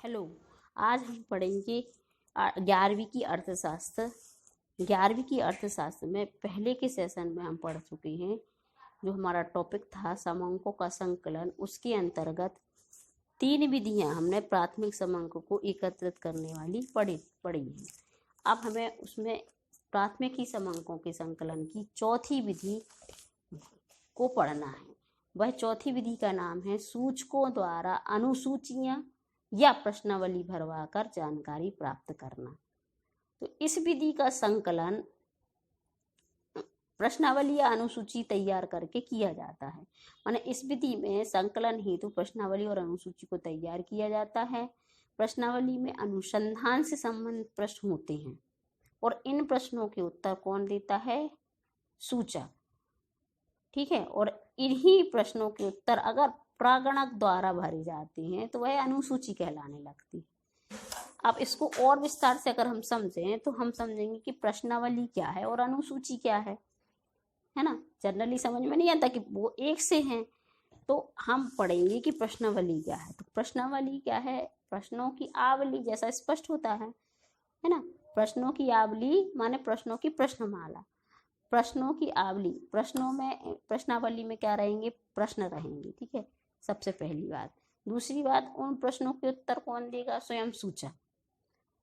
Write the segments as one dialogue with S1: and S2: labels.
S1: Hello. आज हम पढ़ेंगे 11वीं की अर्थशास्त्र। 11वीं की अर्थशास्त्र में पहले के सेशन में हम पढ़ चुके हैं। जो हमारा टॉपिक था समांकों का संकलन, उसके अंतर्गत 3 विधियां हमने प्राथमिक समांकों को एकत्रित करने वाली पढ़ी हैं। अब हमें उसमें प्राथमिक ही समांकों के संकलन की चौथी विधि को पढ़ना है। वह चौथी विधि का नाम है सूचकों द्वारा अनुसूचियां या प्रश्नावली भरवाकर जानकारी प्राप्त करना। तो इस विधि का संकलन प्रश्नावली या अनुसूची तैयार करके किया जाता है। माने इस विधि में संकलन हेतु प्रश्नावली और अनुसूची को तैयार किया जाता है। प्रश्नावली में अनुसंधान से संबंधित प्रश्न होते हैं और इन प्रश्नों के उत्तर कौन देता है? सूचक। ठीक है। और इन्हीं प्रश्नों के उत्तर अगर प्रागणक द्वारा भरे जाते हैं तो वह अनुसूची कहलाने लगती है। अब इसको और विस्तार से अगर हम समझें तो हम समझेंगे कि प्रश्नावली क्या है और अनुसूची क्या है ना। जनरली समझ में नहीं आता कि वो एक से हैं, तो हम पढ़ेंगे कि प्रश्नावली क्या है। तो प्रश्नावली क्या है? प्रश्नों की आवली, जैसा स्पष्ट होता है ना। प्रश्नों की आवली माने प्रश्नों की प्रश्नमाला। प्रश्नों की आवली, प्रश्नों में प्रश्नावली में क्या रहेंगे? प्रश्न रहेंगे। ठीक है, सबसे पहली बात। दूसरी बात, उन प्रश्नों के उत्तर कौन देगा? स्वयं सूचक।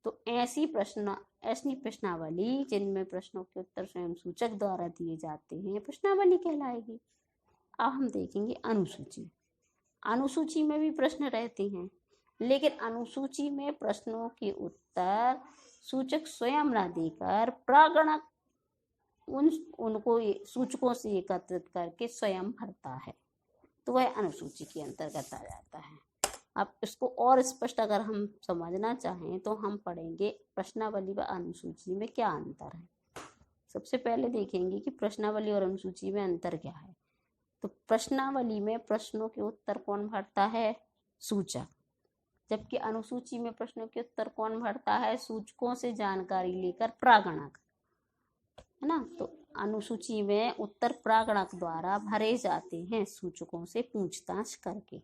S1: तो ऐसी प्रश्नावली जिनमें प्रश्नों के उत्तर स्वयं सूचक द्वारा दिए जाते हैं प्रश्नावली कहलाएगी। अब हम देखेंगे अनुसूची। अनुसूची में भी प्रश्न रहते हैं, लेकिन अनुसूची में प्रश्नों के उत्तर सूचक स्वयं न देकर प्रागणक उनको सूचकों से एकत्रित करके स्वयं भरता है, तो वह अनुसूची के अंतर्गत आ जाता है। अब इसको और स्पष्ट अगर हम समझना चाहें तो हम पढ़ेंगे प्रश्नावली व अनुसूची में क्या अंतर है। सबसे पहले देखेंगे कि प्रश्नावली और अनुसूची में अंतर क्या है। तो प्रश्नावली में प्रश्नों के उत्तर कौन भरता है? सूचक। जबकि अनुसूची में प्रश्नों के उत्तर कौन भरता है? सूचकों से जानकारी लेकर प्रागणक, है ना। तो अनुसूची में उत्तर प्रागणक द्वारा भरे जाते हैं सूचकों से पूछताछ करके।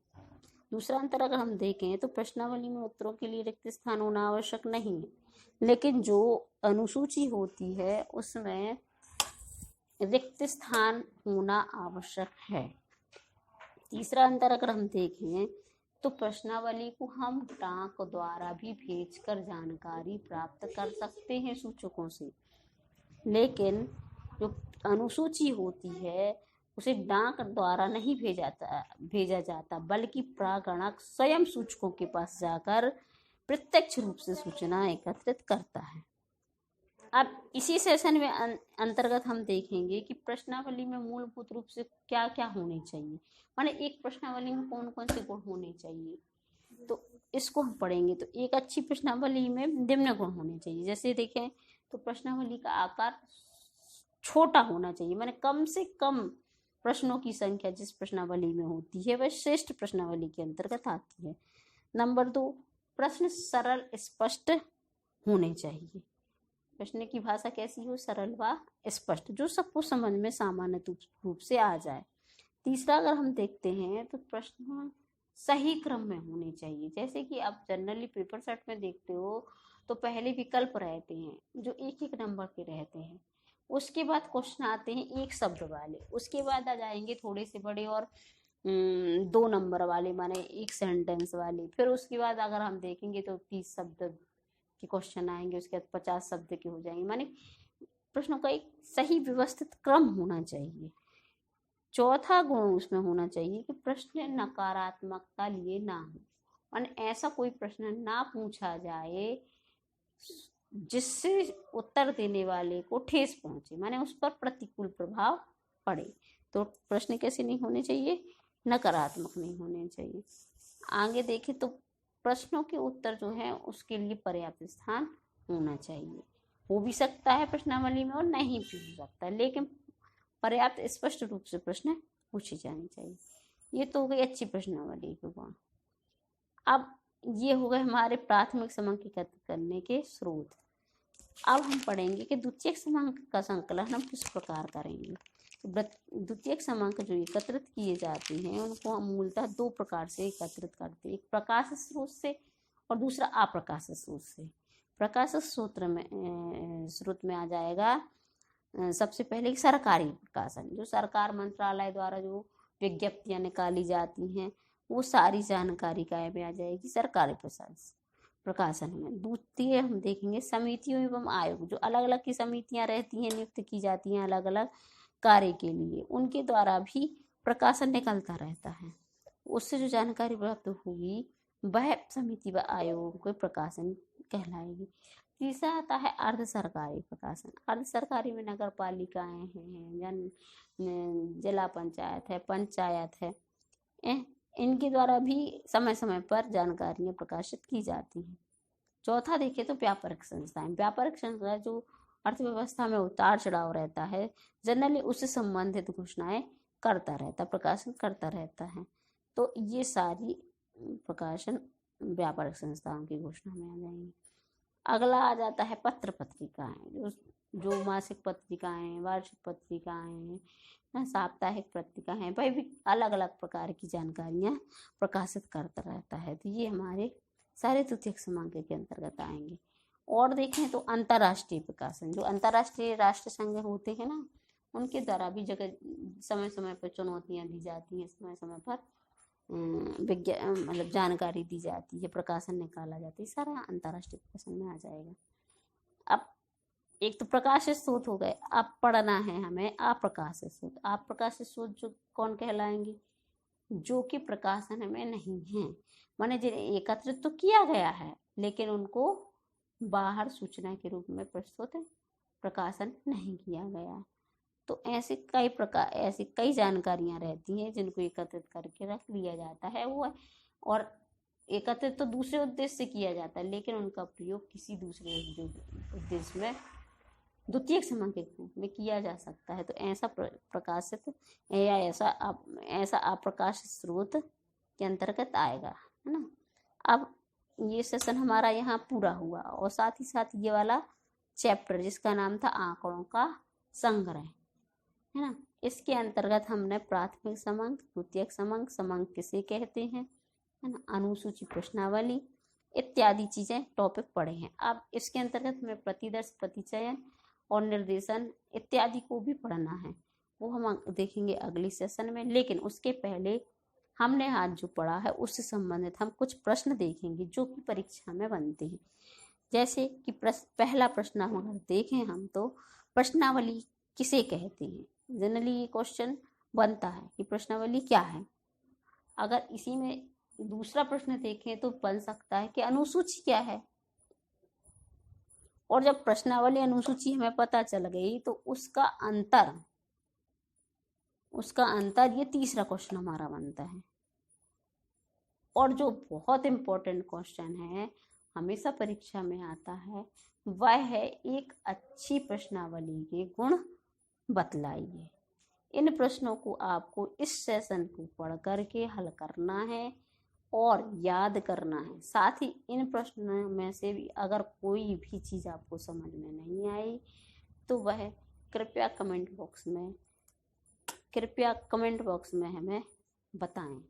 S1: दूसरा अंतर अगर हम देखें तो प्रश्नावली में उत्तरों के लिए रिक्त स्थान होना आवश्यक नहीं है, लेकिन जो अनुसूची होती है उसमें रिक्त स्थान होना आवश्यक है। तीसरा अंतर अगर हम देखें तो प्रश्नावली को हम डाक द्वारा भी भेजकर जानकारी प्राप्त कर सकते हैं सूचकों से, लेकिन जो अनुसूची होती है उसे डाक द्वारा नहीं भेजा जाता, बल्कि प्रागणक स्वयं सूचकों के पास जाकर प्रत्यक्ष रूप से सूचना एकत्रित करता है। अब इसी सेशन में अंतर्गत हम देखेंगे कि प्रश्नावली में मूलभूत रूप से क्या क्या होने चाहिए, माने एक प्रश्नावली में कौन कौन से गुण होने चाहिए, तो इसको हम पढ़ेंगे। तो एक अच्छी प्रश्नावली में निम्न गुण होने चाहिए। जैसे देखें तो प्रश्नावली का आकार छोटा होना चाहिए, माने कम से कम प्रश्नों की संख्या जिस प्रश्नावली में होती है वह श्रेष्ठ प्रश्नावली के अंतर्गत आती है। नंबर 2, प्रश्न सरल स्पष्ट होने चाहिए। प्रश्न की भाषा कैसी हो? सरल व स्पष्ट, जो सबको समझ में सामान्य रूप से आ जाए। तीसरा अगर हम देखते हैं तो प्रश्न सही क्रम में होने चाहिए। जैसे कि आप जनरली पेपर सेट में देखते हो तो पहले विकल्प रहते हैं जो एक एक नंबर के रहते हैं, उसके बाद क्वेश्चन आते हैं एक शब्द वाले, उसके बाद आ जाएंगे थोड़े से बड़े और 2 नंबर वाले, माने एक सेंटेंस वाले। फिर उसके बाद अगर हम देखेंगे तो 30 शब्द के क्वेश्चन आएंगे, उसके बाद 50 शब्द के हो जाएंगे। माने प्रश्नों का एक सही व्यवस्थित क्रम होना चाहिए। चौथा गुण उसमें होना चाहिए कि प्रश्न नकारात्मकता लिए ना हो, माने ऐसा कोई प्रश्न ना पूछा जाए जिससे उत्तर देने वाले को ठेस पहुंचे, माने उस पर प्रतिकूल प्रभाव पड़े। तो प्रश्न कैसे नहीं होने चाहिए? नकारात्मक नहीं होने चाहिए। आगे देखें तो प्रश्नों के उत्तर जो है उसके लिए पर्याप्त स्थान होना चाहिए। हो भी सकता है प्रश्नावली में और नहीं भी हो सकता, लेकिन पर्याप्त स्पष्ट रूप से प्रश्न पूछे जाने चाहिए। ये तो हो गई अच्छी प्रश्नावली के गुण। अब ये हो गए हमारे प्राथमिक समांक एकत्रित करने के स्रोत। अब हम पढ़ेंगे कि द्वितीयक समांक का संकलन हम किस प्रकार करेंगे। द्वितीयक समांक जो एकत्रित किए जाते हैं उनको हम मूलतः 2 प्रकार से एकत्रित करते हैं, एक प्रकाश स्रोत से और दूसरा अप्रकाशित स्रोत से। प्रकाशित स्रोत में आ जाएगा सबसे पहले सरकारी प्रकाशन, जो सरकार मंत्रालय द्वारा जो विज्ञप्तियां निकाली जाती हैं वो सारी जानकारी काय में आ जाएगी, सरकारी प्रकाशन में। द्वितीय हम देखेंगे समितियों एवं आयोग, जो अलग अलग की समितियां रहती हैं, नियुक्त की जाती हैं अलग अलग कार्य के लिए, उनके द्वारा भी प्रकाशन निकलता रहता है। उससे जो जानकारी प्राप्त होगी वह समिति व आयोग के प्रकाशन कहलाएगी। तीसरा आता है अर्ध सरकारी प्रकाशन। अर्ध सरकारी में नगर पालिकाएं हैं, जिला पंचायत है, पंचायत है, इनके द्वारा भी समय समय पर जानकारियां प्रकाशित की जाती हैं। चौथा देखें तो व्यापारिक संस्थाएं। व्यापारिक संस्था जो अर्थव्यवस्था में उतार चढ़ाव रहता है, जनरली उससे संबंधित घोषणाएं करता रहता, प्रकाशन करता रहता है। तो ये सारी प्रकाशन व्यापारिक संस्थाओं की घोषणा में आ जाएंगी। अगला आ जाता है पत्र पत्रिकाएं, जो मासिक पत्रिकाएं, वार्षिक पत्रिकाएं, साप्ताहिक पत्रिकाएं, वह भी अलग अलग प्रकार की जानकारियां प्रकाशित करता रहता है। तो ये हमारे सारे तृतीयक समांक के अंतर्गत आएंगे। और देखें तो अंतर्राष्ट्रीय प्रकाशन, जो अंतर्राष्ट्रीय राष्ट्र संघ होते हैं ना, उनके द्वारा भी जगह समय समय पर चुनौतियां दी जाती हैं, समय समय पर मतलब जानकारी दी जाती है, प्रकाशन निकाला जाता है, सारा अंतर्राष्ट्रीय प्रकाशन में आ जाएगा। अब एक तो प्रकाशित स्रोत हो गए, अब पढ़ना है हमें अप्रकाशित स्रोत। अप्रकाशित स्रोत जो कौन कहलाएंगे, जो कि प्रकाशन में नहीं है, माने जिन्हें एकत्रित तो किया गया है लेकिन उनको बाहर सूचना के रूप में प्रस्तुत प्रकाशन नहीं किया गया। तो ऐसी कई जानकारियां रहती हैं जिनको एकत्रित करके रख लिया जाता है वो, और एकत्रित तो दूसरे उद्देश्य से किया जाता है लेकिन उनका प्रयोग किसी दूसरे उद्देश्य में द्वितीयक समांक के रूप में किया जा सकता है। तो ऐसा प्रकाशित या ऐसा अप्रकाशित स्रोत के अंतर्गत आएगा, है ना। अब ये सेशन हमारा यहाँ पूरा हुआ और साथ ही साथ ये वाला चैप्टर जिसका नाम था आंकड़ों का संग्रह, है ना, इसके अंतर्गत हमने प्राथमिक समांक, द्वितीयक समांक, समांक किसे कहते हैं, है ना, अनुसूची, प्रश्नावली इत्यादि चीजें टॉपिक पढ़े हैं। अब इसके अंतर्गत हमें प्रतिदर्श, प्रतिचयन और निर्देशन इत्यादि को भी पढ़ना है, वो हम देखेंगे अगली सेशन में। लेकिन उसके पहले हमने आज जो पढ़ा है उससे संबंधित हम कुछ प्रश्न देखेंगे जो कि परीक्षा में बनते हैं। जैसे कि पहला प्रश्न अगर देखें हम तो प्रश्नावली किसे कहते हैं। जनरली ये क्वेश्चन बनता है कि प्रश्नावली क्या है। अगर इसी में दूसरा प्रश्न देखें तो बन सकता है कि अनुसूची क्या है। और जब प्रश्नावली अनुसूची हमें पता चल गई तो उसका अंतर ये तीसरा क्वेश्चन हमारा बनता है। और जो बहुत इम्पोर्टेंट क्वेश्चन है, हमेशा परीक्षा में आता है, वह है एक अच्छी प्रश्नावली के गुण बतलाइए। इन प्रश्नों को आपको इस सेशन को पढ़ करके हल करना है और याद करना है। साथ ही इन प्रश्नों में से भी अगर कोई भी चीज़ आपको समझ में नहीं आई तो वह कृपया कमेंट बॉक्स में हमें बताएं।